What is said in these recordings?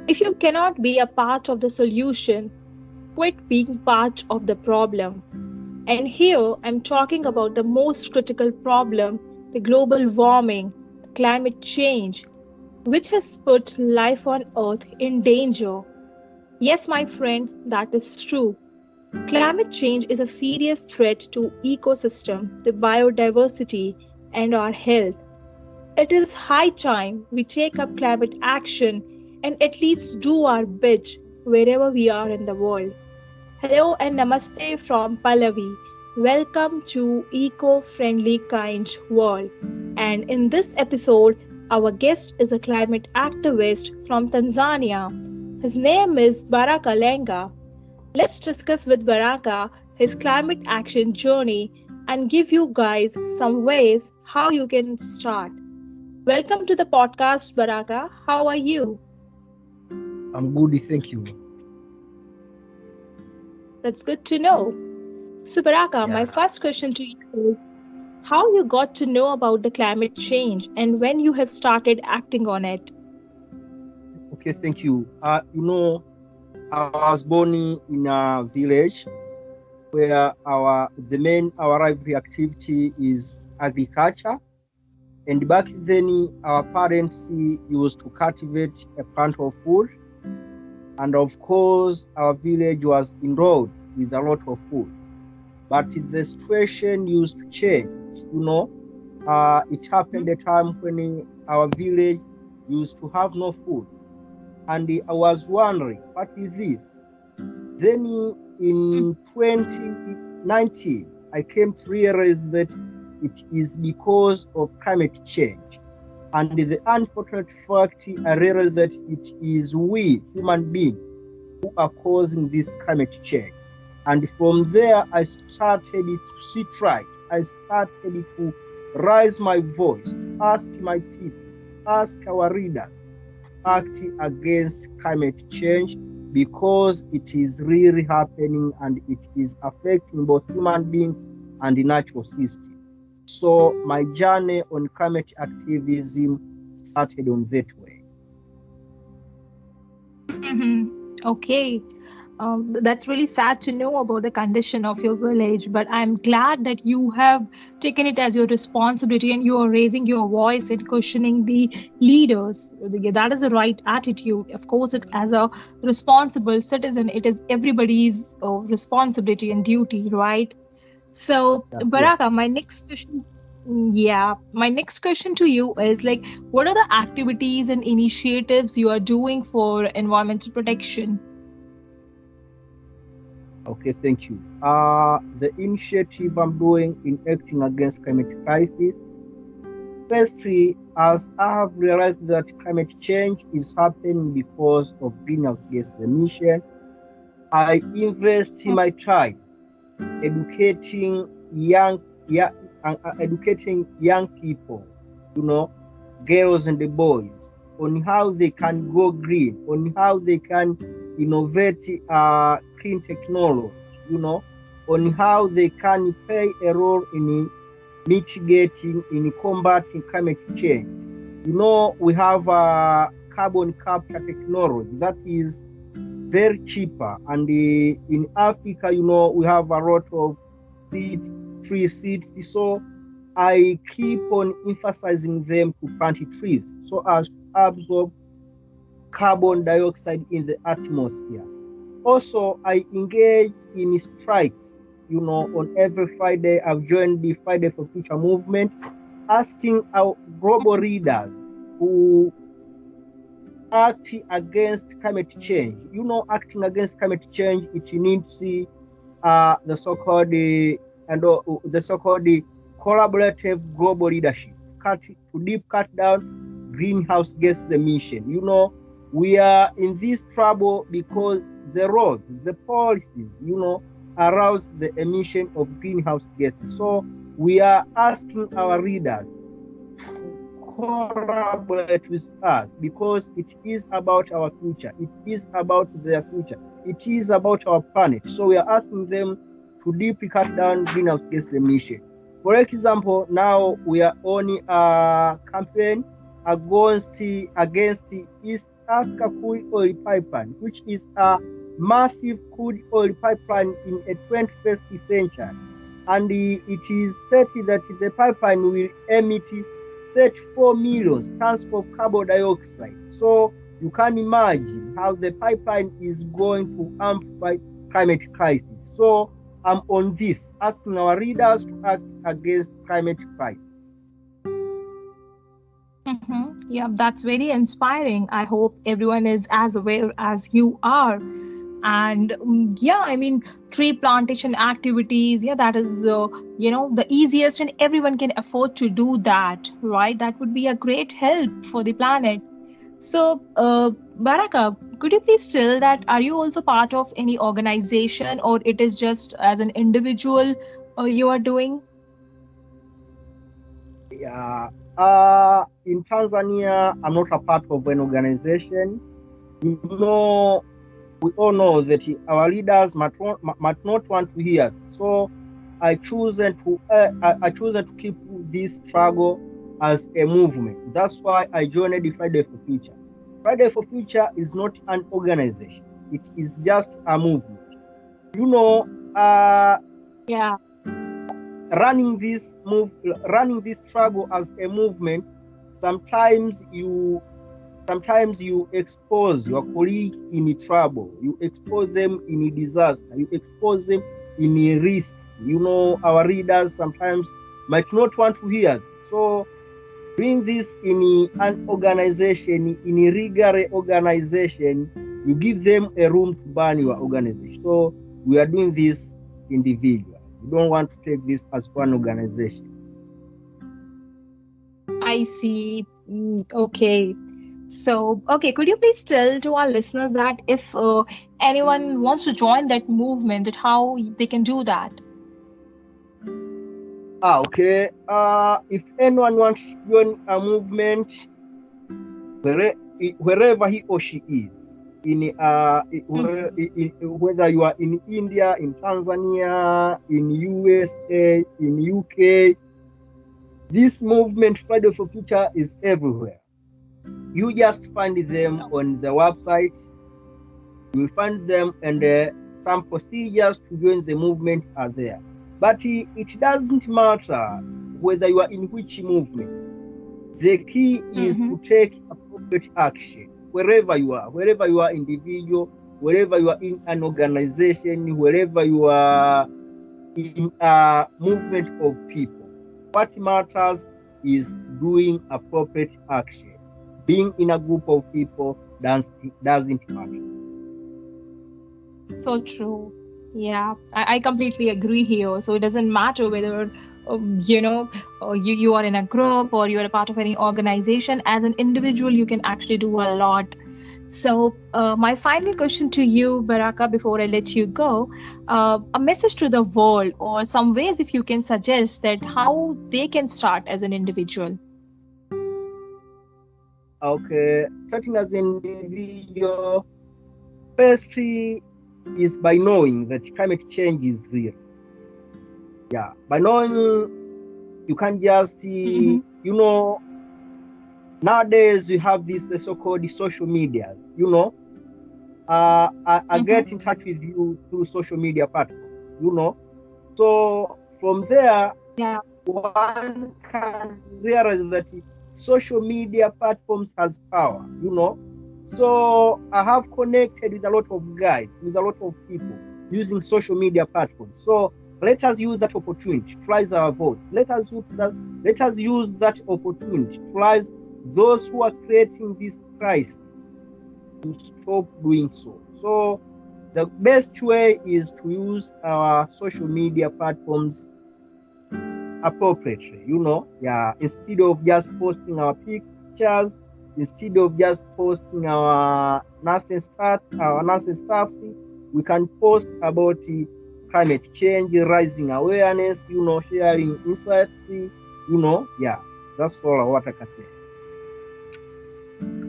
If you cannot be a part of the solution, quit being part of the problem. And here I'm talking about the most critical problem, the global warming, the climate change, which has put life on Earth in danger. Yes, my friend, that is true. Climate change is a serious threat to ecosystem, the biodiversity, and our health. It is high time we take up climate action and at least do our bit wherever we are in the world. Hello and namaste from Pallavi. Welcome to Eco Friendly Kind World. And in this episode, our guest is a climate activist from Tanzania. His name is Baraka Lenga. Let's discuss with Baraka his climate action journey and give you guys some ways how you can start. Welcome to the podcast, Baraka. How are you? I'm good, thank you. That's good to know. So, Baraka, my Yeah. first question to you is how you got to know about the climate change and when you have started acting on it. Okay, thank you. I was born in a village where our lively activity is agriculture, and back then our parents used to cultivate a plant of food, and of course our village was endowed with a lot of food. But the situation used to change. It happened a time when our village used to have no food. And I was wondering, what is this? Then in 2019, I came to realize that it is because of climate change. And the unfortunate fact, I realized that it is we, human beings, who are causing this climate change. And from there, I started to sit right. I started to raise my voice, to ask my people, ask our readers, act against climate change because it is really happening and it is affecting both human beings and the natural system. So my journey on climate activism started on that way. Mhm. Okay. That's really sad to know about the condition of your village, but I'm glad that you have taken it as your responsibility and you are raising your voice and questioning the leaders. That is the right attitude. Of course, it as a responsible citizen, it is everybody's responsibility and duty, right? So, Yeah. Baraka, my next question, yeah, my next question to you is like, what are the activities and initiatives you are doing for environmental protection? Okay, thank you. The initiative I'm doing in acting against climate crisis. Firstly, as I have realized that climate change is happening because of greenhouse gas emission, I invest in my time educating young, educating young people, you know, girls and the boys, on how they can go green, on how they can innovate clean technology, on how they can play a role in mitigating, in combating climate change. We have carbon capture technology that is very cheaper. And in Africa, we have a lot of seeds, tree seeds. So I keep on emphasizing them to plant trees so as to absorb carbon dioxide in the atmosphere. Also, I engage in strikes. On every Friday, I've joined the Friday for Future movement, asking our global leaders to act against climate change. Acting against climate change, it needs the so-called the so-called collaborative global leadership to deep cut down greenhouse gas emission. We are in this trouble because the roads, the policies, arouse the emission of greenhouse gases. So we are asking our leaders collaborate with us because it is about our future. It is about their future. It is about our planet. So we are asking them to deeply cut down greenhouse gas emission. For example, now we are on a campaign against Alaska crude oil pipeline, which is a massive crude oil pipeline in a 21st century. And it is said that the pipeline will emit 34 million tons of carbon dioxide. So you can imagine how the pipeline is going to amplify climate crisis. So I'm on this, asking our readers to act against climate crisis. Yeah, that's very inspiring. I hope everyone is as aware as you are. And yeah, I mean, tree plantation activities, yeah, that is, the easiest, and everyone can afford to do that, right? That would be a great help for the planet. So, Baraka, could you please tell that are you also part of any organization, or it is just as an individual you are doing? Yeah. In Tanzania, I'm not a part of an organization. You know, we all know that our leaders might not want to hear. So I chosen to keep this struggle as a movement. That's why I joined the Friday for Future. Friday for Future is not an organization. It is just a movement. You know, Yeah. running this struggle as a movement, sometimes you expose your colleague in trouble, you expose them in disaster, you expose them in risks. You know, our readers sometimes might not want to hear. So doing this in an organization, in a regular organization, you give them a room to ban your organization. So we are doing this individual. We don't want to take this as one organization. I see. Okay. So, okay, could you please tell to our listeners that if anyone wants to join that movement, that how they can do that? Okay. If anyone wants to join a movement, wherever he or she is, whether you are in India, in Tanzania, in USA, in UK, this movement Friday for Future is everywhere. You just find them on the website. You will find them, and some procedures to join the movement are there. But it doesn't matter whether you are in which movement. The key is to take appropriate action wherever you are individual, wherever you are in an organization, wherever you are in a movement of people. What matters is doing appropriate action. Being in a group of people doesn't matter. So true. Yeah, I completely agree here. So it doesn't matter whether you are in a group or you're a part of any organization. As an individual, you can actually do a lot. So, my final question to you, Baraka, before I let you go, a message to the world, or some ways if you can suggest that how they can start as an individual. Okay, starting as an individual, firstly is by knowing that climate change is real. Yeah, by knowing you can't just, nowadays we have this the so-called social media. I get in touch with you through social media platforms. So from there, Yeah. one can realize that social media platforms has power. So I have connected with a lot of guys, with a lot of people using social media platforms. So let us use that opportunity to raise our voice. Let us use that opportunity to raise those who are creating this crisis to stop doing so. So the best way is to use our social media platforms appropriately, instead of just posting our pictures, instead of just posting our nonsense stuff, we can post about climate change, rising awareness, sharing insights, that's all what I can say.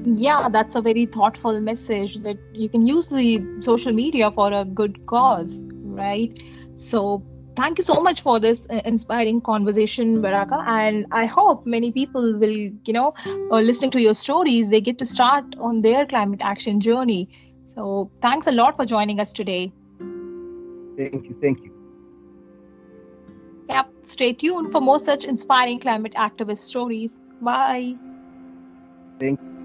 Yeah, that's a very thoughtful message that you can use the social media for a good cause, right? So, Thank you so much for this inspiring conversation, Baraka. And I hope many people will, listening to your stories, they get to start on their climate action journey. So thanks a lot for joining us today. Thank you. Thank you. Yep. Stay tuned for more such inspiring climate activist stories. Bye. Thank you.